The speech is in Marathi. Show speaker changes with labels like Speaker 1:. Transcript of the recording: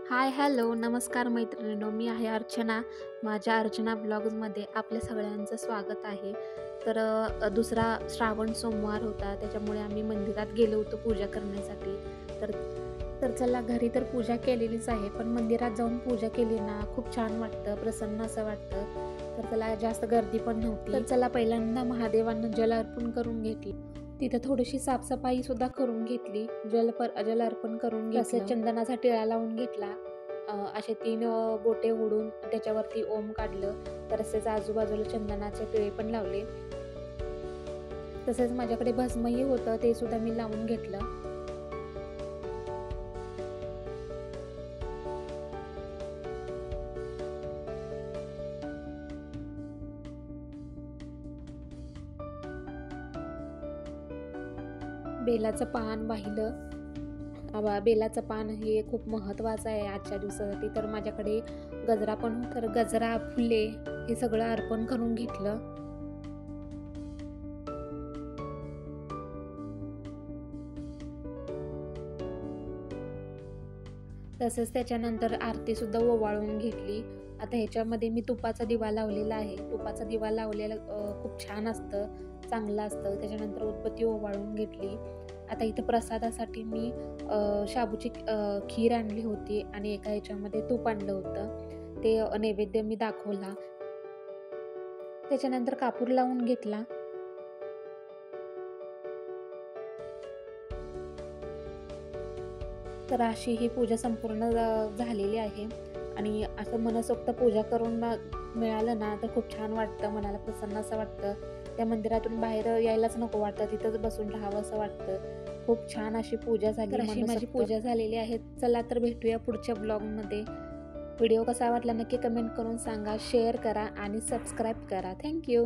Speaker 1: हाय हॅलो नमस्कार मैत्रिणींनो, मी आहे अर्चना. माझ्या अर्चना ब्लॉग्समध्ये आपल्या सगळ्यांचं स्वागत आहे. तर दुसरा श्रावण सोमवार होता, त्याच्यामुळे आम्ही मंदिरात गेलो होतो पूजा करण्यासाठी. तर तर चला, घरी तर पूजा केलेलीच आहे, पण मंदिरात जाऊन पूजा केली ना खूप छान वाटतं, प्रसन्न असं वाटतं. तर त्याला जास्त गर्दी पण नव्हती. तर चला, पहिल्यांदा महादेवांना जल अर्पण करून घेतली. तिथं थोडीशी साफसफाई सुद्धा करून घेतली. जल अर्पण करून घेतलं. चंदनाचा टिळा लावून घेतला. असे 3 बोटे ओढून त्याच्यावरती ओम काढलं. तर तसेच आजूबाजूला चंदनाचे टिळे पण लावले. तसेच माझ्याकडे भस्मही होतं, ते सुद्धा मी लावून घेतलं. बेलाचं पान वाहिलं. बेलाचं पान हे खूप महत्त्वाचं आहे आजच्या दिवसासाठी. तर माझ्याकडे गजरा पण होता, तर गजरा, फुले हे सगळं अर्पण करून घेतलं. तसंच त्याच्यानंतर आरतीसुद्धा ओवाळून घेतली. आता ह्याच्यामध्ये मी तुपाचा दिवा लावलेला आहे. तुपाचा दिवा लावलेला खूप छान असतं, चांगलं असतं. त्याच्यानंतर उदबत्ती ओवाळून घेतली. आता इथं प्रसादासाठी मी शाबूची खीर आणली होती आणि एका ह्याच्यामध्ये तूप आणलं होतं. ते नैवेद्य मी दाखवला. त्याच्यानंतर कापूर लावून घेतला. तर अशी ही पूजा संपूर्ण झालेली आहे. आणि असं मनसोक्त पूजा करून मिळालं ना तर खूप छान वाटतं, मनाला प्रसन्न असं वाटतं. त्या मंदिरातून बाहेर यायलाच नको वाटतं, तिथंच बसून राहावं असं वाटतं. खूप छान अशी पूजा झाली. तर अशी माझी पूजा झालेली आहे. चला तर भेटूया पुढच्या ब्लॉगमध्ये. व्हिडिओ कसा वाटला नक्की कमेंट करून सांगा, शेअर करा आणि सबस्क्राईब करा. थँक्यू.